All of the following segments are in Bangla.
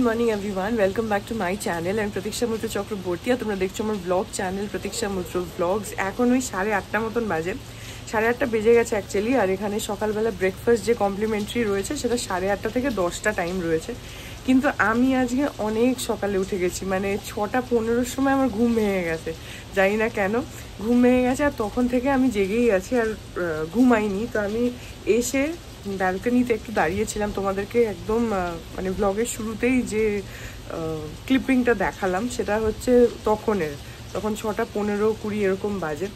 Morning everyone, welcome back to my channel. আমি প্রতীক্ষা মৈত্র চক্রবর্তী, আর তোমরা দেখছো আমার ব্লগ চ্যানেল প্রতীক্ষা মৈত্র ব্লগস। এখন ওই 8:30 মতন বাজে, 8:30 বেজে গেছে অ্যাকচুয়ালি। আর এখানে সকালবেলা ব্রেকফাস্ট যে কমপ্লিমেন্টারি রয়েছে সেটা 8:30 থেকে 10টা টাইম রয়েছে। কিন্তু আমি আজকে অনেক সকালে উঠে গেছি, মানে 6:15 সময় আমার ঘুম ভেঙে গেছে। জানি না কেন ঘুম ভেঙে গেছে, আর তখন থেকে আমি জেগেই আছি আর ঘুমাইনি। তো আমি এসে ব্যালকনিতে একটু দাঁড়িয়েছিলাম, তোমাদেরকে একদম মানে ব্লগের শুরুতেই যে ক্লিপিংটা দেখালাম সেটা হচ্ছে তখন 6:15-20 এরকম বাজে।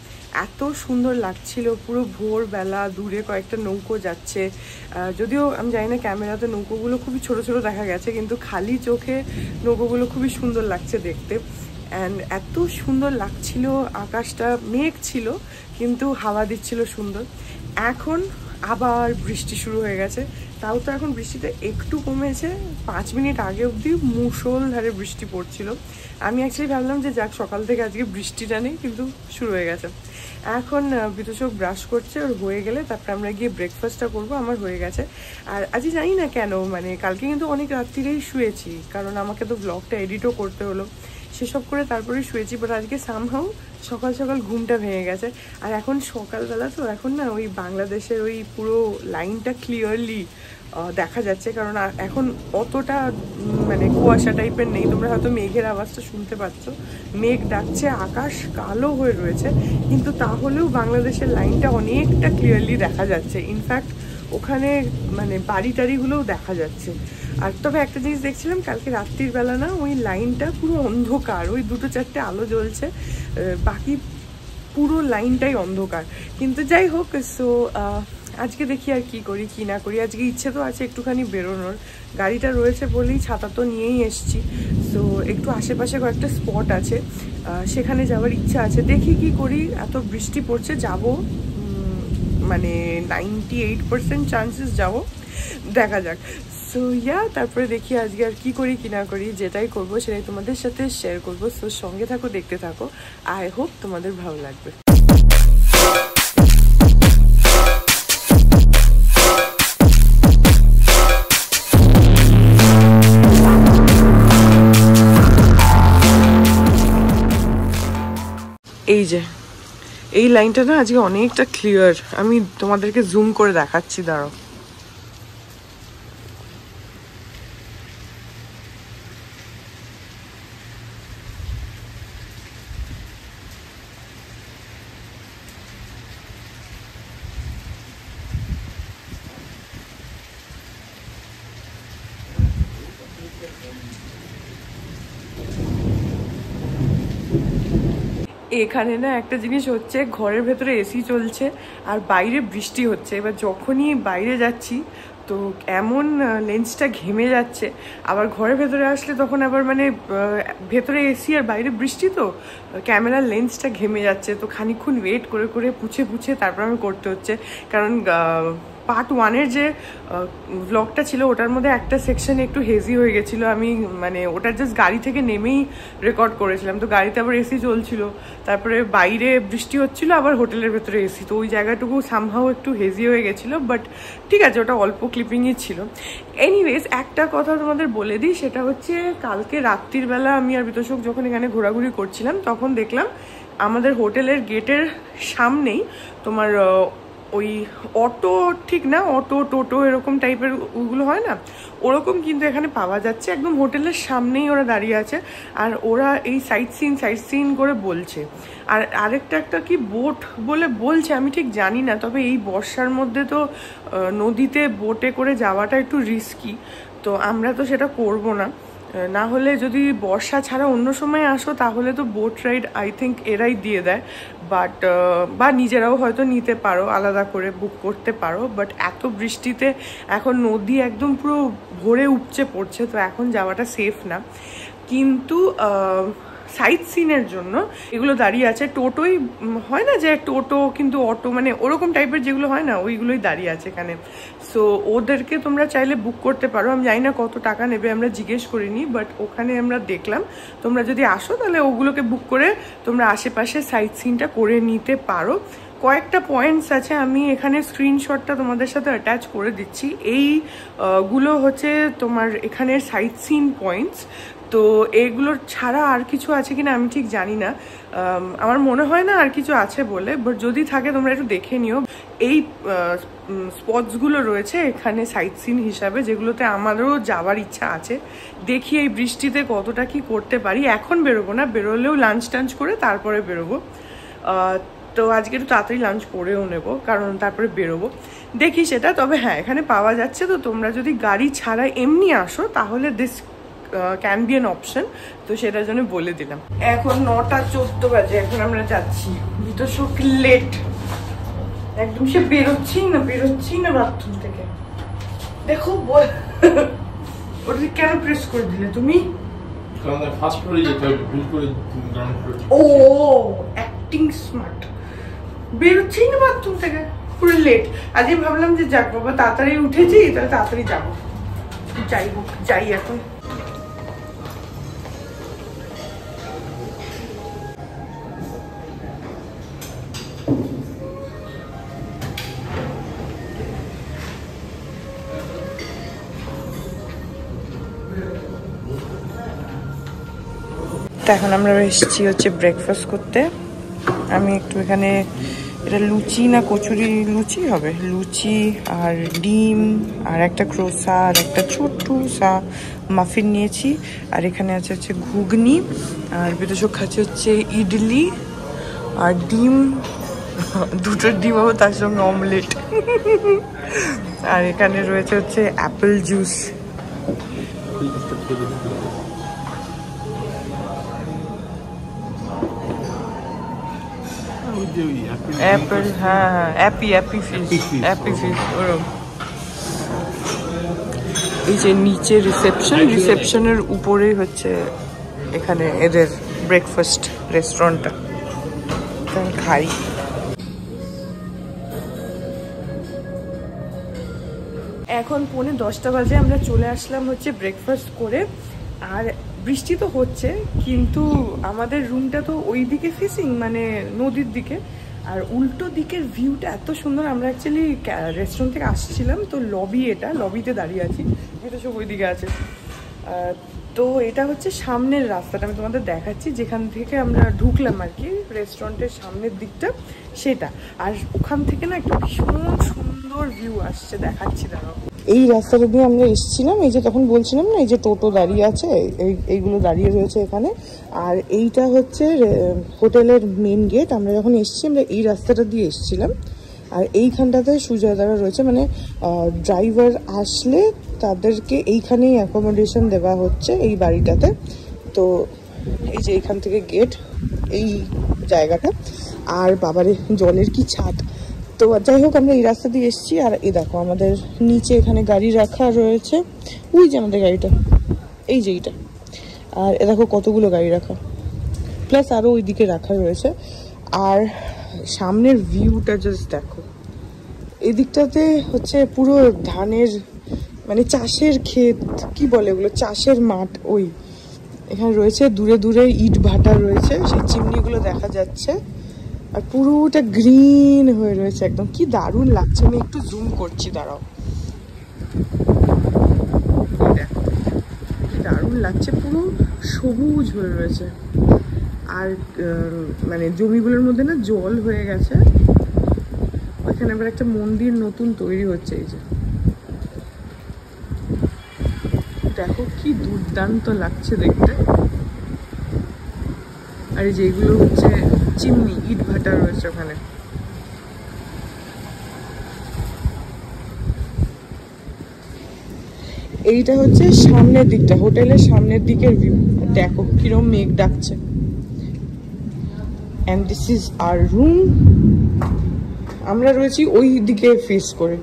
এত সুন্দর লাগছিল, পুরো ভোরবেলা। দূরে কয়েকটা নৌকো যাচ্ছে, যদিও আমি জানি না ক্যামেরাতে নৌকোগুলো খুবই ছোট ছোট দেখা গেছে, কিন্তু খালি চোখে নৌকোগুলো খুবই সুন্দর লাগছে দেখতে। অ্যান্ড এত সুন্দর লাগছিল, আকাশটা মেঘ ছিল কিন্তু হাওয়া দিচ্ছিল সুন্দর। এখন আবার বৃষ্টি শুরু হয়ে গেছে, তাও তো এখন বৃষ্টিটা একটু কমেছে। 5 মিনিট আগে অবধি মুষলধারে বৃষ্টি পড়ছিল। আমি অ্যাকচুয়ালি ভাবলাম যে যাক, সকাল থেকে আজকে বৃষ্টিটা নেই, কিন্তু শুরু হয়ে গেছে। এখন বিতোষক ব্রাশ করছে, ওর হয়ে গেলে তারপরে আমরা গিয়ে ব্রেকফাস্টটা করবো। আমার হয়ে গেছে। আর আজকে জানি না কেন, মানে কালকে কিন্তু অনেক রাত্রিরেই শুয়েছি, কারণ আমাকে তো ব্লগটা এডিটও করতে হলো, সেসব করে তারপরেই শুয়েছি। বাট আজকে সামহাউ সকাল সকাল ঘুমটা ভেঙে গেছে। আর এখন সকালবেলা তো এখন না ওই বাংলাদেশের ওই পুরো লাইনটা ক্লিয়ারলি দেখা যাচ্ছে, কারণ এখন অতটা মানে কুয়াশা টাইপের নেই। তোমরা হয়তো মেঘের আওয়াজটা শুনতে পাচ্ছ, মেঘ ডাকছে, আকাশ কালো হয়ে রয়েছে, কিন্তু তাহলেও বাংলাদেশের লাইনটা অনেকটা ক্লিয়ারলি দেখা যাচ্ছে। ইনফ্যাক্ট ওখানে মানে বাড়ি টাড়িগুলোও দেখা যাচ্ছে। আর তবে একটা জিনিস দেখছিলাম, কালকে রাত্রির বেলা না ওই লাইনটা পুরো অন্ধকার, ওই 2-4টে আলো জ্বলছে, বাকি পুরো লাইনটাই অন্ধকার। কিন্তু যাই হোক, সো আজকে দেখি আর কি করি কি না করি। আজকে ইচ্ছে তো আছে একটুখানি বেরোনোর, গাড়িটা রয়েছে বলেই ছাতা তো নিয়েই এসছি। সো একটু আশেপাশে কয়েকটা স্পট আছে, সেখানে যাওয়ার ইচ্ছা আছে। দেখি কি করি। এত বৃষ্টি পড়ছে, যাব মানে 98% চান্সেস যাব, দেখা যাক। সো তারপরে দেখি আজকে আর কি করি কি না করি। যেটাই করবো সেটাই তোমাদের সাথে শেয়ার করবো। সো সঙ্গে থাকো, দেখতে থাকো। আই হোপ তোমাদের ভালো লাগবে। এই যে এই লাইনটা না আজকে অনেকটা ক্লিয়ার, আমি তোমাদেরকে জুম করে দেখাচ্ছি, দাঁড়াও। এখানে না একটা জিনিস হচ্ছে, ঘরের ভেতরে এসি চলছে আর বাইরে বৃষ্টি হচ্ছে। এবার যখনই বাইরে যাচ্ছি তো এমন লেন্সটা ঘেমে যাচ্ছে, আবার ঘরের ভেতরে আসলে তখন আবার মানে ভেতরে এসি আর বাইরে বৃষ্টি, তো ক্যামেরার লেন্সটা ঘেমে যাচ্ছে। তো খানিকক্ষণ ওয়েট করে করে পুছে তারপর আমি করতে হচ্ছে, কারণ পার্ট 1-এর যে ব্লগটা ছিল ওটার মধ্যে একটা সেকশনে একটু হেজি হয়ে গেছিলো। আমি মানে ওটা জাস্ট গাড়ি থেকে নেমেই রেকর্ড করেছিলাম, তো গাড়িতে আবার এসি চলছিল, তারপরে বাইরে বৃষ্টি হচ্ছিল, আবার হোটেলের ভেতরে এসি, তো ওই জায়গাটুকু সামহাও একটু হেজি হয়ে গেছিলো। বাট ঠিক আছে, ওটা অল্প ক্লিপিংই ছিল। এনিওয়েজ, একটা কথা তোমাদের বলে দিই, সেটা হচ্ছে কালকে রাত্রির বেলা আমি আর বিতোষক যখন এখানে ঘোরাঘুরি করছিলাম, তখন দেখলাম আমাদের হোটেলের গেটের সামনেই তোমার ওই অটো, ঠিক না, অটো টোটো এরকম টাইপের ওগুলো হয় না, ওরকম কিন্তু এখানে পাওয়া যাচ্ছে। একদম হোটেলের সামনেই ওরা দাঁড়িয়ে আছে, আর ওরা এই সাইট সিন করে বলছে। আর আরেকটা একটা কি বোট বলে বলছে, আমি ঠিক জানি না, তবে এই বর্ষার মধ্যে তো নদীতে বোটে করে যাওয়াটা একটু রিস্কি, তো আমরা তো সেটা করব না। না হলে যদি বর্ষা ছাড়া অন্য সময় আসো তাহলে তো বোট রাইড আই থিঙ্ক এরাই দিয়ে দেয়, বাট বা নিজেরাও হয়তো নিতে পারো, আলাদা করে বুক করতে পারো। বাট এত বৃষ্টিতে এখন নদী একদম পুরো ভরে উপচে পড়ছে, তো এখন যাওয়াটা সেফ না। কিন্তু সাইট সিনের জন্য এগুলো দাঁড়িয়ে আছে। টোটোই হয় না যে টোটো, কিন্তু অটো মানে ওরকম টাইপের যেগুলো হয় না, ওইগুলোই দাঁড়িয়ে আছে এখানে। সো ওদেরকে তোমরা চাইলে বুক করতে পারো। আমি জানি না কত টাকা নেবে, আমরা জিজ্ঞেস করিনি, বাট ওখানে আমরা দেখলাম তোমরা যদি আসো তাহলে ওগুলোকে বুক করে তোমরা আশেপাশে সাইট সিনটা করে নিতে পারো। কয়েকটা পয়েন্টস আছে, আমি এখানে স্ক্রিনশটটা তোমাদের সাথে অ্যাটাচ করে দিচ্ছি। এইগুলো হচ্ছে তোমার এখানের সাইট সিন পয়েন্টস। তো এগুলোর ছাড়া আর কিছু আছে কিনা আমি ঠিক জানি না, আমার মনে হয় না আর কিছু আছে বলে, বাট যদি থাকে তোমরা একটু দেখে নিও। এই স্পটসগুলো রয়েছে এখানে সাইট সিন হিসাবে, যেগুলোতে আমাদেরও যাওয়ার ইচ্ছা আছে। দেখি এই বৃষ্টিতে কতটা কি করতে পারি। এখন বেরোবো না, বেরোলেও লাঞ্চ টাঞ্চ করে তারপরে বেরোবো। তো আজকে একটু তাড়াতাড়ি লাঞ্চ করেও নেবো, কারণ তারপরে বেরোবো, দেখি সেটা। তবে হ্যাঁ, এখানে পাওয়া যাচ্ছে। তো তোমরা যদি গাড়ি ছাড়া এমনি আসো তাহলে this can be an option. তো সেটার জন্য বলে দিলাম। এখন 9:14 বাজে, এখন আমরা যাচ্ছি। ভিতর সব লেট একদম, সে বেরোচ্ছি না বাথরুম থেকে। দেখো ওটা কেন প্রেস করে দিলে তুমি? ও অ্যাক্টিং স্মার্ট। বেরোচ্ছি না বাথরুম থেকে, পুরো লেট। আজকে ভাবলাম যে যাক বাবা, তাড়াতাড়ি উঠেছি, তাহলে তাড়াতাড়ি যাবো। যাই হোক, যাই এখন। এখন আমরা এসেছি হচ্ছে ব্রেকফাস্ট করতে। আমি একটু এখানে, এটা লুচি না কচুরি, লুচি হবে, লুচি আর ডিম আর একটা ক্রোসা আর একটা ছোট্ট সা মাফিন নিয়েছি। আর এখানে আছে হচ্ছে ঘুগনি, আর বিদেশক খাচ্ছে হচ্ছে ইডলি আর ডিম, দুটো ডিম হবে, তার সঙ্গে অমলেট। আর এখানে রয়েছে হচ্ছে অ্যাপেল জুস। অ্যাপেল, হ্যাঁ অ্যাপি ফিশ ওরকম। এই যে নিচে রিসেপশনের উপরেই হচ্ছে এখানে এদের ব্রেকফাস্ট রেস্টুরেন্টটা। খাই। এখন 9:45 বাজে, আমরা চলে আসলাম হচ্ছে ব্রেকফাস্ট করে। আর বৃষ্টি তো হচ্ছে, কিন্তু আমাদের রুমটা তো ওই দিকে ফেসিং, মানে নদীর দিকে, আর উল্টো দিকের ভিউটা এত সুন্দর। আমরা অ্যাকচুয়ালি রেস্টুরেন্ট থেকে আসছিলাম, তো লবি, এটা লবিতে দাঁড়িয়ে আছি, এটা সব ওই দিকে আছে। তো এটা হচ্ছে সামনের রাস্তাটা, আমি তোমাদের দেখাচ্ছি, যেখান থেকে আমরা ঢুকলাম আর কি রেস্টুরেন্টের সামনের দিকটা সেটা। আর ওখান থেকে না একটা ভীষণ সুন্দর ভিউ আসছে, দেখাচ্ছি দাঁড়াও। এই রাস্তাটা দিয়ে আমরা এসেছিলাম, এই যে তখন বলছিলাম না, এই যে টোটো দাঁড়িয়ে আছে, এইগুলো দাঁড়িয়ে রয়েছে এখানে। আর এইটা হচ্ছে হোটেলের মেন গেট। আমরা যখন এসেছি আমরা এই রাস্তাটা দিয়ে এসেছিলাম। আর এইখানটাতে সুজয়দারা রয়েছে, মানে ড্রাইভার আসলে তাদেরকে এইখানেই অ্যাকোমোডেশন দেওয়া হচ্ছে এই বাড়িটাতে। তো এই যে এইখান থেকে গেট, এই জায়গাটা। আর বাবারে জলের কি ছাদ। তো যাই হোক, আমরা এই রাস্তা দিয়ে এসেছি। আর এই দেখো আমাদের নিচে এখানে গাড়ি রাখা রয়েছে, ওই যে আমাদের গাড়িটা, এই যে এইটা। আর এ দেখো কতগুলো গাড়ি রাখা, প্লাস আরও ওইদিকে রাখা রয়েছে। আর সামনের ভিউটা জাস্ট দেখো। এদিকটাতে হচ্ছে পুরো ধানের, মানে চাষের ক্ষেত, কি বলে ওগুলো, চাষের মাঠ। ওই এখানে রয়েছে দূরে দূরে ইট ভাটা রয়েছে, সেই চিমনিগুলো দেখা যাচ্ছে। আর পুরোটা গ্রিন হয়ে রয়েছে একদম, কি দারুণ লাগছে। আমি একটু জুম করছি, দাঁড়াও, দেখো কি দারুণ লাগছে, পুরো সবুজ হয়ে রয়েছে। আর মানে জমিগুলোর মধ্যে না জল হয়ে গেছে। ওইখানে আবার একটা মন্দির নতুন তৈরি হচ্ছে, এই যে দেখো কি দুর্দান্ত লাগছে দেখতে। আর এই যেগুলো হচ্ছে চিমনি, ইট ভাটা রয়েছে ওখানে। এইটা হচ্ছে সামনের দিকটা, হোটেলের সামনের দিকের ভিউ। দেখো কিরম মেঘ ডাকছে। and this is our room. আমরা রয়েছি ওই দিকে ফেস করে।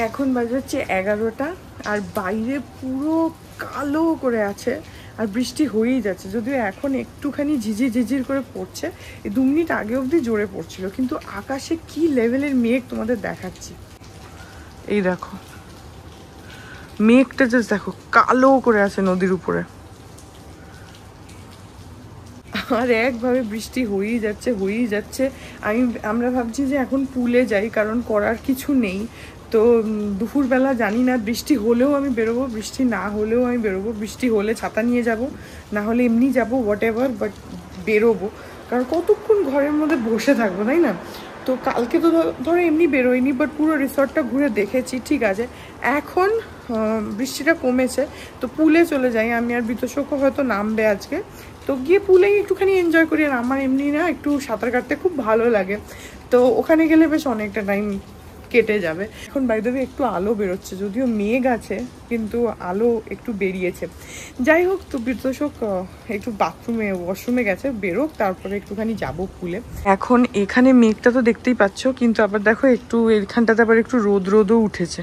এখন বাজে হচ্ছে 11টা, আর বাইরে পুরো কালো করে আছে, আর বৃষ্টি হয়েই যাচ্ছে। যদিও এখন একটুখানি ঝিঝির করে পড়ছে, এই 2 মিনিট আগে অবধি জোরে পড়ছিল। কিন্তু আকাশে কি লেভেলের মেঘ তোমাদের দেখাচ্ছি। এই দেখো মেঘটা জাস্ট দেখো কালো করে আছে নদীর উপরে। আর একভাবে বৃষ্টি হয়েই যাচ্ছে। আমরা ভাবছি যে এখন পুলে যাই, কারণ করার কিছু নেই। তো দুপুরবেলা জানি না, বৃষ্টি হলেও আমি বেরোবো, বৃষ্টি না হলেও আমি বেরোবো। বৃষ্টি হলে ছাতা নিয়ে যাব, না হলে এমনি যাবো, হোয়াট এভার, বাট বেরোবো। কারণ কতক্ষণ ঘরের মধ্যে বসে থাকবো, তাই না? তো কালকে তো ধরো এমনি বেরোয়নি, বাট পুরো রিসর্টটা ঘুরে দেখেছি, ঠিক আছে। এখন বৃষ্টিটা কমেছে, তো পুলে চলে যাই আমি। আর বিতোষকও হয়তো নামবে আজকে, তো গিয়ে পুলেই একটুখানি এনজয় করি। আর আমার এমনি না একটু সাঁতার কাটতে খুব ভালো লাগে, তো ওখানে গেলে বেশ অনেকটা টাইম কেটে যাবে। এখন বাই দ্য ওয়ে একটু আলো বেরোচ্ছে, যদিও মেঘ আছে কিন্তু আলো একটু বেরিয়েছে। যাই হোক, তো বিতোষক একটু ওয়াশরুমে গেছে, বেরোক, তারপরে একটুখানি যাবো পুলে। এখন এখানে মেঘটা তো দেখতেই পাচ্ছ, কিন্তু আবার দেখো একটু এইখানটাতে আবার একটু রোদও উঠেছে।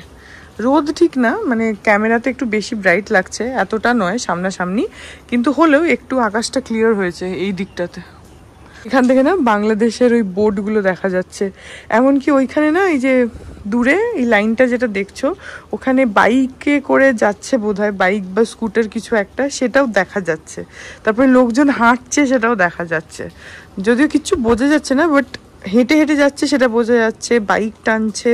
রোদ ঠিক না, মানে ক্যামেরাতে একটু বেশি ব্রাইট লাগছে, এতটা নয় সামনাসামনি, কিন্তু হলেও একটু আকাশটা ক্লিয়ার হয়েছে এই দিকটাতে। এখান থেকে না বাংলাদেশের ওই বোর্ডগুলো দেখা যাচ্ছে। এমনকি ওইখানে না, এই যে দূরে এই লাইনটা যেটা দেখছো, ওখানে বাইকে করে যাচ্ছে বোধহয়, বাইক বা স্কুটার কিছু একটা, সেটাও দেখা যাচ্ছে। তারপরে লোকজন হাঁটছে, সেটাও দেখা যাচ্ছে। যদিও কিচ্ছু বোঝা যাচ্ছে না, বাট হেঁটে হেঁটে যাচ্ছে সেটা বোঝা যাচ্ছে, বাইক টানছে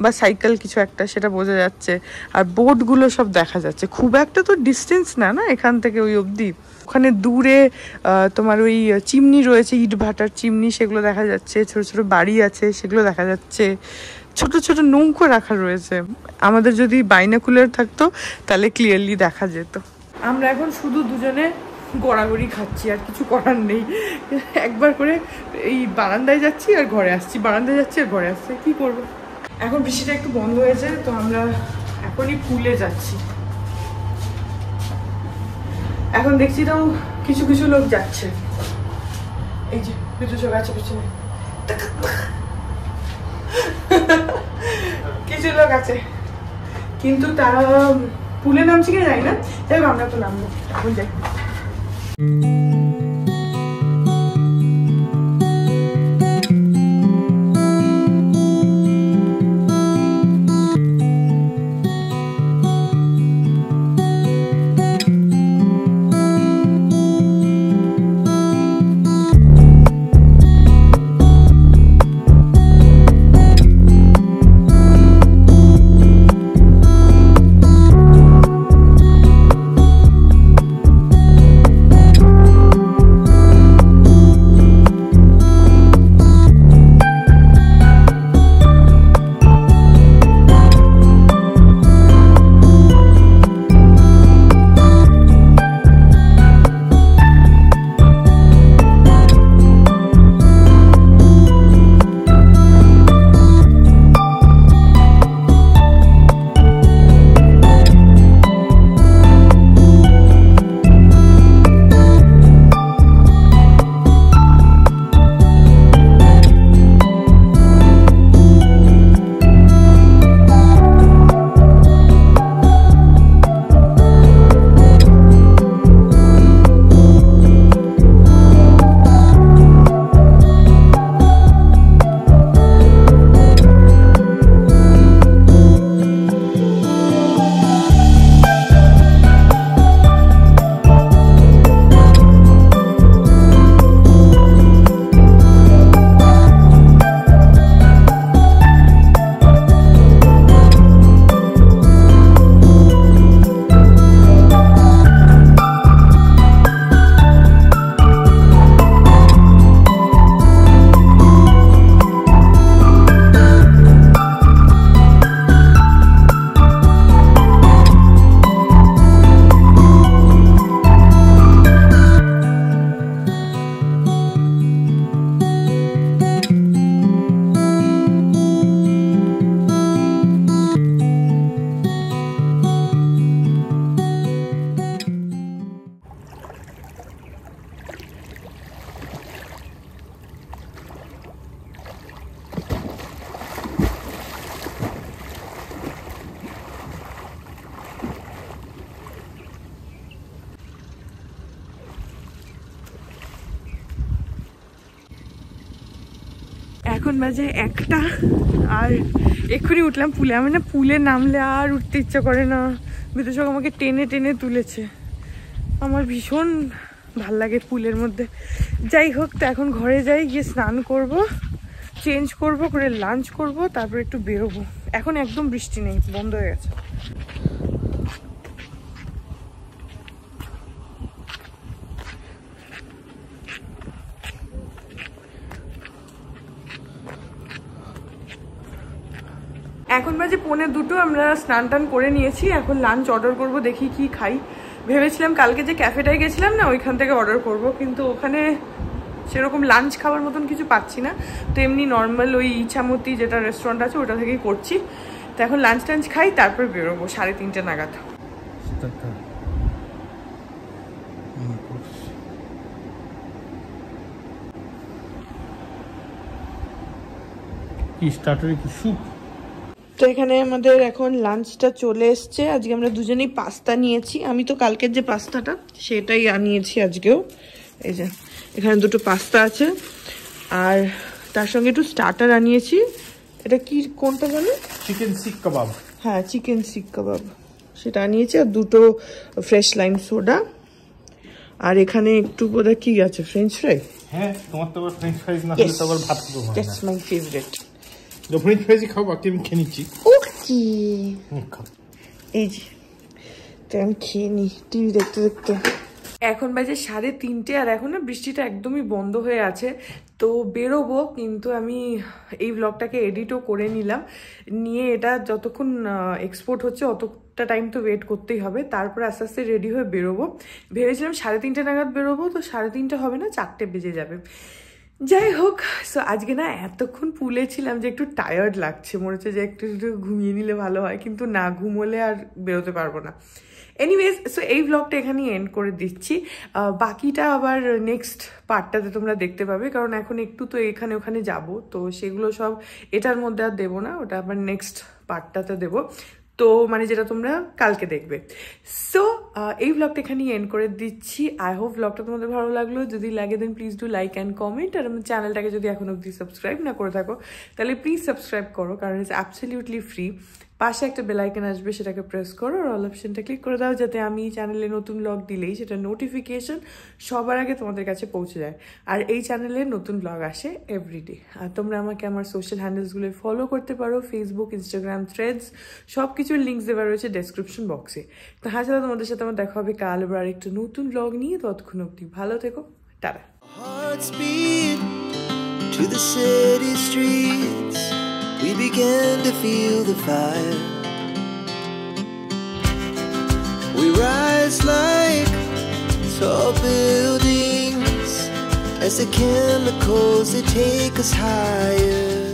বা সাইকেল কিছু একটা, সেটা বোঝা যাচ্ছে। আর বোটগুলো সব দেখা যাচ্ছে। খুব একটা তো ডিস্টেন্স না এখান থেকে ওই অবধি। ওখানে দূরে তোমার ওই চিমনি রয়েছে, ইট ভাটার চিমনি, সেগুলো দেখা যাচ্ছে। ছোট ছোট বাড়ি আছে, সেগুলো দেখা যাচ্ছে। ছোট ছোট নৌকো রাখা রয়েছে। আমাদের যদি বাইনোকুলার থাকতো তাহলে ক্লিয়ারলি দেখা যেত। আমরা এখন শুধু দুজনে গড়াগড়ি খাচ্ছি, আর কিছু করার নেই। একবার করে এই বারান্দায় যাচ্ছি আর ঘরে আসছি, বারান্দায় যাচ্ছি আর ঘরে আসছি, কি করবো। এখন বৃষ্টিটা একটু বন্ধ হয়েছে, তো আমরা এখনই পুলে যাচ্ছি। এখন দেখছি তো কিছু কিছু লোক যাচ্ছে, এই যে বিদ্যুৎ আছে পিছনে, কিছু লোক আছে, কিন্তু তারা পুলে নামছে কিনা জানি না। যাই হোক, আমরা তো নামবো, এখন যাই। এখন বাজে 1টা, আর এক্ষুনি উঠলাম পুলে। আমি না পুলে নামলে আর উঠতে ইচ্ছা করে না, বিদুষক আমাকে টেনে টেনে তুলেছে। আমার ভীষণ ভাল লাগে পুলের মধ্যে। যাই হোক, তো এখন ঘরে যাই, গিয়ে স্নান করব, চেঞ্জ করব, করে লাঞ্চ করব, তারপর একটু বেরোবো। এখন একদম বৃষ্টি নেই, বন্ধ হয়ে গেছে। এখন বাজে 1:45, আমরা স্নান টান করে নিয়েছি। এখন লাঞ্চ অর্ডার করব, দেখি কি খাই। ভেবেছিলাম কালকে যে ক্যাফেটায় গেছিলাম না, ওইখান থেকে অর্ডার করব, কিন্তু ওখানে সেরকম লাঞ্চ খাওয়ার মতন কিছু পাচ্ছি না। তো এমনি নর্মাল ওই ইছামতি যেটা রেস্টুরেন্ট আছে ওটা থেকেই করছি। তো এখন লাঞ্চ টাঞ্চ খাই, তারপর বেরোবো 3:30 নাগাদ। তো এখানে আমাদের এখন লাঞ্চটা চলে এসছে। আজকে আমরা দুজনেই পাস্তা নিয়েছি। আমি তো কালকের যে পাস্তাটা সেটাই আনিয়েছি আজকেও। এই যে এখানে দুটো পাস্তা আছে, আর তার সঙ্গে একটু স্টার্টার আনিয়েছি। এটা কি, কোনটা জানো? চিকেন শিক কাবাব। হ্যাঁ, চিকেন শিক কাবাব সেটা আনিয়েছি, আর দুটো ফ্রেশ লাইম সোডা। আর এখানে একটু বোধহয় কি আছে, ফ্রেঞ্চ ফ্রাই। হ্যাঁ, তোমার তো ফ্রেঞ্চ ফ্রাইজ না হলে তো আবার ভাত খাবো না। That's my favourite. ফ্রেঞ্চ ফ্রাইজ খাও, বাকি আমি খেয়ে নিচ্ছি। ওকে, এই যে আমি খেয়ে নি টিভি দেখতে দেখতে। এখন বাজে 3:30, আর এখন না বৃষ্টিটা একদমই বন্ধ হয়ে আছে। তো বেরোবো, কিন্তু আমি এই ব্লগটাকে এডিটও করে নিলাম, নিয়ে এটা যতক্ষণ এক্সপোর্ট হচ্ছে অতটা টাইম তো ওয়েট করতেই হবে। তারপর আস্তে আস্তে রেডি হয়ে বেরোবো। ভেবেছিলাম 3:30 নাগাদ বেরোবো, তো 3:30 হবে না, 4টে বেজে যাবে। যাই হোক, সো আজকে না এতক্ষণ পুলে ছিলাম যে একটু টায়ার্ড লাগছে, মনে হচ্ছে যে একটু ঘুমিয়ে নিলে ভালো হয়, কিন্তু না, ঘুমোলে আর বেরোতে পারবো না। এনিওয়েজ, সো এই ব্লগটা এখানেই এন্ড করে দিচ্ছি। বাকিটা আবার নেক্সট পার্টটাতে তোমরা দেখতে পাবে, কারণ এখন একটু তো এখানে ওখানে যাব, তো সেগুলো সব এটার মধ্যে আর দেবো না, ওটা আবার নেক্সট পার্টটাতে দেবো। তো মানে যেটা তোমরা কালকে দেখবে। সো এই ব্লগটা এখানেই এন্ড করে দিচ্ছি। আই হোপ ব্লগটা তোমাদের ভালো লাগলো। যদি লাগে দেন please do like and comment. আর আমার চ্যানেলটাকে যদি এখন অবধি সাবস্ক্রাইব না করে থাকো, তাহলে প্লিজ সাবস্ক্রাইব করো, কারণ ইটস অ্যাবসলিউটলি ফ্রি। পাশে একটা বেল আইকন আসবে, সেটাকে প্রেস করো, আর অল অপশনটা ক্লিক করে দাও, যাতে আমি চ্যানেলে নতুন ব্লগ দিলেই সেটা নোটিফিকেশন সবার আগে তোমাদের কাছে পৌঁছে যায়। আর এই চ্যানেলে নতুন ব্লগ আসে এভরিডে। আর তোমরা আমাকে আমার সোশ্যাল হ্যান্ডেলসগুলো ফলো করতে পারো, ফেসবুক, ইনস্টাগ্রাম, থ্রেডস, সব কিছুর লিঙ্কস দেওয়া রয়েছে ডেসক্রিপশন বক্সে। তো হাজারা তোমাদের সাথে আমার দেখা হবে কাল আবার একটা নতুন ব্লগ নিয়ে। ততক্ষণ অবধি ভালো থেকো, tata. To the city streets, we began to feel the fire. We rise like tall buildings as the chemicals, they take us higher.